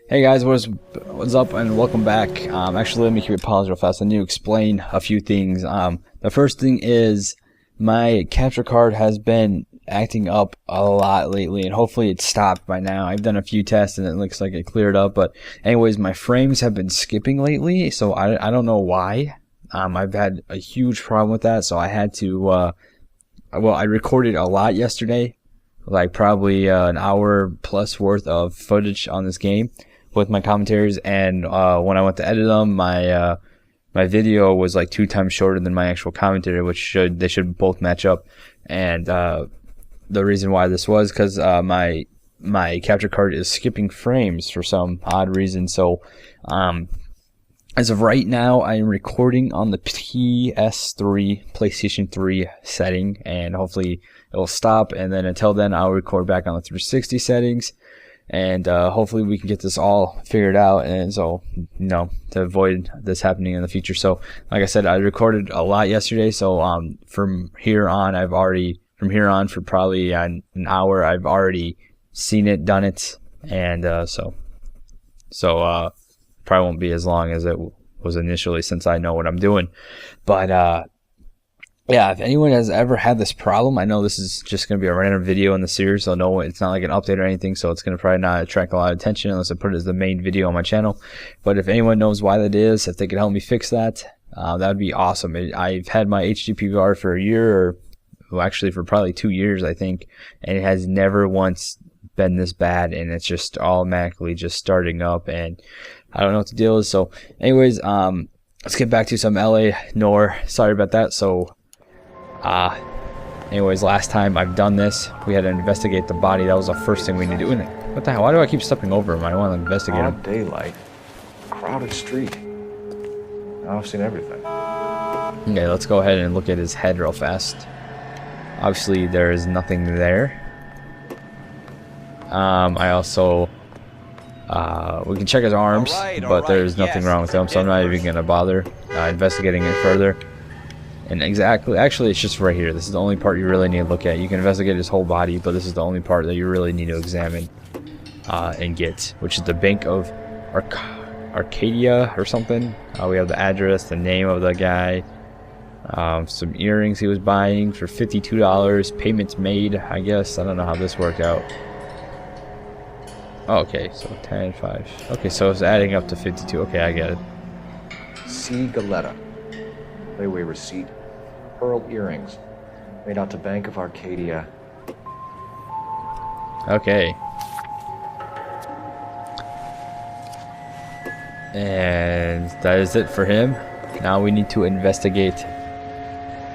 Hey guys, what's up and welcome back. Actually, let me keep it paused real fast. I need to explain a few things. The first thing is my capture card has been acting up a lot lately, and hopefully it's stopped by now. I've done a few tests and it looks like it cleared up, but anyways, my frames have been skipping lately, so I don't know why. I've had a huge problem with that, so I had to I recorded a lot yesterday, like probably an hour plus worth of footage on this game with my commentaries, and when I went to edit them, my video was like 2 times shorter than my actual commentary, which they should both match up. And the reason why this was because my capture card is skipping frames for some odd reason. So as of right now, I am recording on the PS3 PlayStation 3 setting, and hopefully it will stop, and then until then I'll record back on the 360 settings. And hopefully we can get this all figured out, and so to avoid this happening in the future. So like I said, I recorded a lot yesterday, so from here on for probably an hour I've already seen it, done it, and so probably won't be as long as it was initially, since I know what I'm doing. But yeah, if anyone has ever had this problem, I know this is just going to be a random video in the series, so no, it's not like an update or anything, so it's going to probably not attract a lot of attention unless I put it as the main video on my channel. But if anyone knows why that is, if they could help me fix that, that would be awesome. I've had my HD PVR for a year, or well, actually for probably 2 years, I think, and it has never once been this bad, and it's just automatically just starting up, and I don't know what the deal is. So anyways, let's get back to some LA Noire. Sorry about that. So anyways, last time I've done this, we had to investigate the body. That was the first thing we need to do. What the hell? Why do I keep stepping over him? I don't want to investigate him. Daylight, crowded street. Now I've seen everything. Okay, let's go ahead and look at his head real fast. Obviously, there is nothing there. I also we can check his arms, but there's nothing wrong with them, so I'm not even gonna bother investigating it further. And actually, it's just right here. This is the only part you really need to look at. You can investigate his whole body, but this is the only part that you really need to examine and get, which is the Bank of Arcadia or something. We have the address, the name of the guy, some earrings he was buying for $52. Payments made, I guess. I don't know how this worked out. Oh, okay, so 10, 5. Okay, so it's adding up to 52. Okay, I get it. C. Galetta. Layaway receipt. Pearl earrings. Made out to Bank of Arcadia. Okay. And that is it for him. Now we need to investigate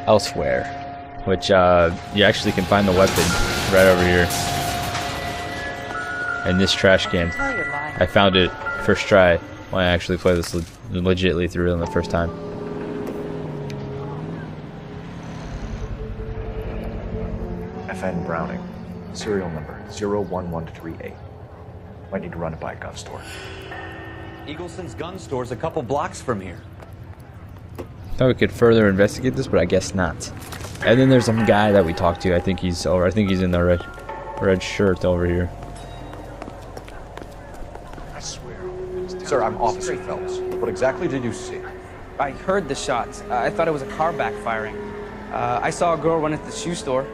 elsewhere, which you actually can find the weapon right over here in this trash can. I found it first try when I actually played this legitly through on the first time. FN Browning. Serial number 01138. Might need to run it by a gun store. Eagleson's gun store's a couple blocks from here. Thought we could further investigate this, but I guess not. And then there's some guy that we talked to. I think he's in the red shirt over here. I swear. Sir, I'm Officer Phelps. What exactly did you see? I heard the shots. I thought it was a car backfiring. I saw a girl run into the shoe store.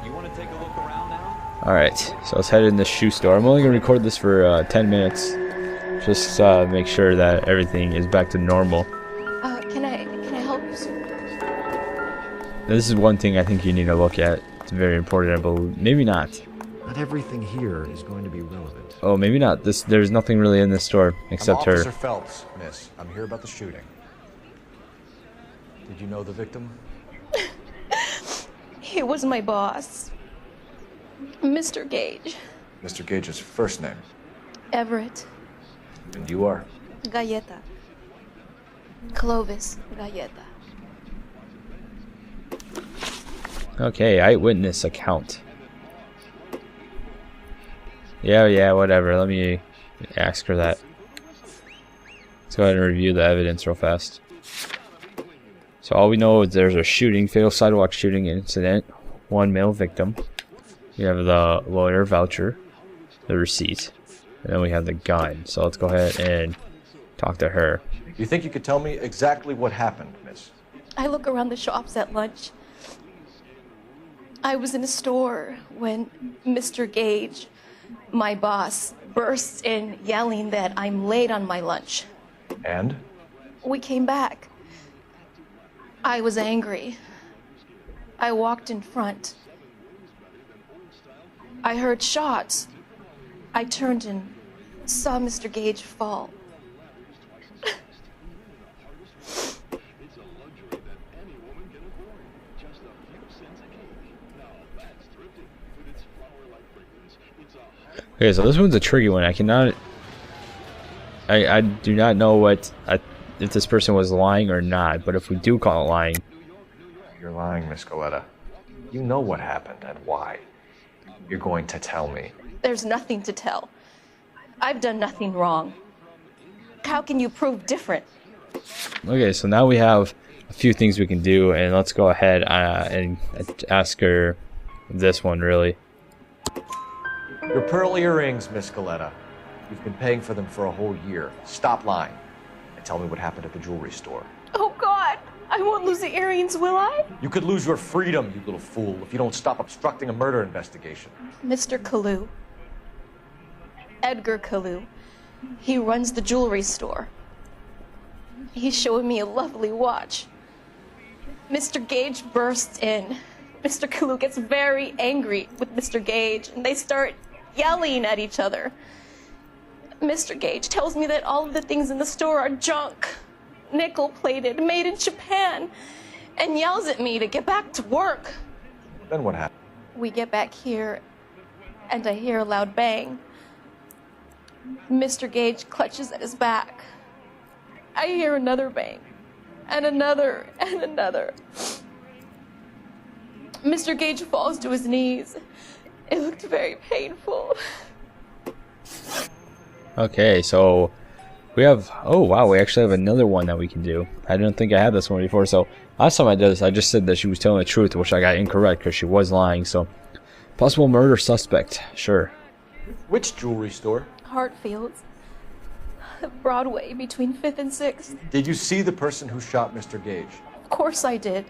You want to take a look around now? Alright, so let's head in the shoe store. I'm only going to record this for 10 minutes. Just make sure that everything is back to normal. Can I help you, sir? This is one thing I think you need to look at. It's very important, I believe. Maybe not. Not everything here is going to be relevant. Oh, maybe not. There's nothing really in this store except I'm her. Officer Phelps, miss. I'm here about the shooting. Did you know the victim? He was my boss, Mr. Gage. Mr. Gage's first name. Everett. And you are? Galleta. Clovis Galleta. Okay, eyewitness account. Yeah, whatever. Let me ask her that. Let's go ahead and review the evidence real fast. So all we know is there's a shooting, fatal sidewalk shooting incident, 1 male victim. We have the lawyer voucher, the receipt, And then we have the gun. So let's go ahead and talk to her. You think you could tell me exactly what happened, miss? I look around the shops at lunch. I was in a store when Mr. Gage, my boss, bursts in yelling that I'm late on my lunch. And? We came back. I was angry. I walked in front. I heard shots. I turned and saw Mr. Gage fall. Okay, so this one's a tricky one. I do not know if this person was lying or not, but if we do call it lying. You're lying, Miss Galetta. You know what happened and why. You're going to tell me. There's nothing to tell. I've done nothing wrong. How can you prove different? Okay, so now we have a few things we can do, and let's go ahead and ask her this one, really. Your pearl earrings, Miss Galetta. You've been paying for them for a whole year. Stop lying and tell me what happened at the jewelry store. Oh, God! I won't lose the earrings, will I? You could lose your freedom, you little fool, if you don't stop obstructing a murder investigation. Mr. Kalu. Edgar Kalu. He runs the jewelry store. He's showing me a lovely watch. Mr. Gage bursts in. Mr. Kalu gets very angry with Mr. Gage, and they start yelling at each other. Mr. Gage tells me that all of the things in the store are junk, nickel-plated, made in Japan, and yells at me to get back to work. Then what happened? We get back here, and I hear a loud bang. Mr. Gage clutches at his back. I hear another bang, and another, and another. Mr. Gage falls to his knees. It looked very painful. Okay, so we have, oh wow, we actually have another one that we can do. I didn't think I had this one before. So last time I did this, I just said that she was telling the truth, which I got incorrect because she was lying. So possible murder suspect, sure. Which jewelry store? Hartfield's. Broadway, between 5th and 6th. Did you see the person who shot Mr. Gage? Of course I did.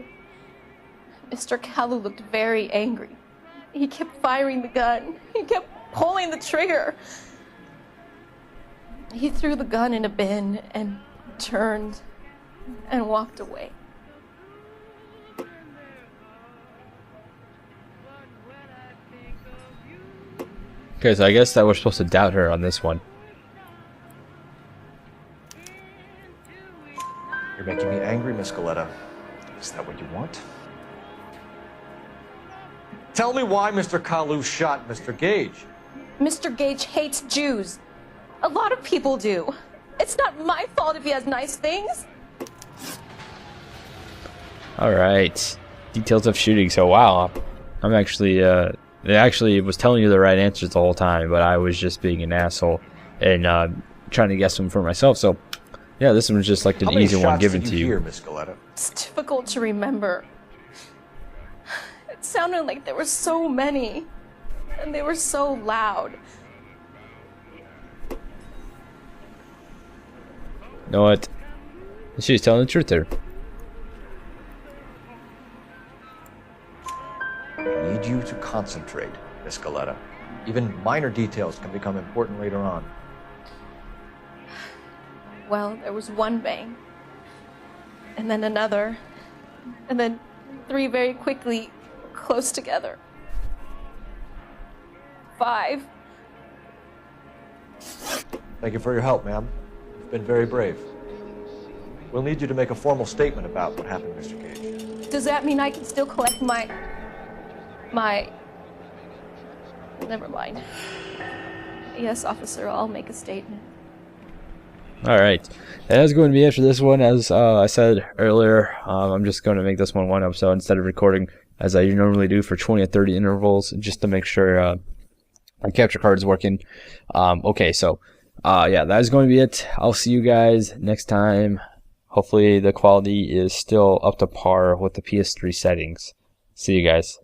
Mr. Kalu looked very angry. He kept firing the gun. He kept pulling the trigger. He threw the gun in a bin and turned and walked away. Okay, so I guess that we're supposed to doubt her on this one. You're making me angry, Miss Galetta. Is that what you want? Tell me why Mr. Kalu shot Mr. Gage. Mr. Gage hates Jews. A lot of people do. It's not my fault if he has nice things. Alright. Details of shooting. So wow. I'm actually it actually was telling you the right answers the whole time, but I was just being an asshole and trying to guess them for myself. So yeah, this one was just like an easy one given to you. Here, Miss Galetta? It's difficult to remember. It sounded like there were so many, and they were so loud. You know what? She's telling the truth there. I need you to concentrate, Miss Galetta. Even minor details can become important later on. Well, there was one bang, and then another, and then 3 very quickly, close together. 5. Thank you for your help, ma'am. You've been very brave. We'll need you to make a formal statement about what happened, Mr. Gage. Does that mean I can still collect my... Never mind. Yes, officer, I'll make a statement. Alright, that is going to be it for this one. As I said earlier, I'm just going to make this one episode instead of recording as I normally do for 20 or 30 intervals, just to make sure my capture card is working. Okay, so yeah, that is going to be it. I'll see you guys next time. Hopefully the quality is still up to par with the PS3 settings. See you guys.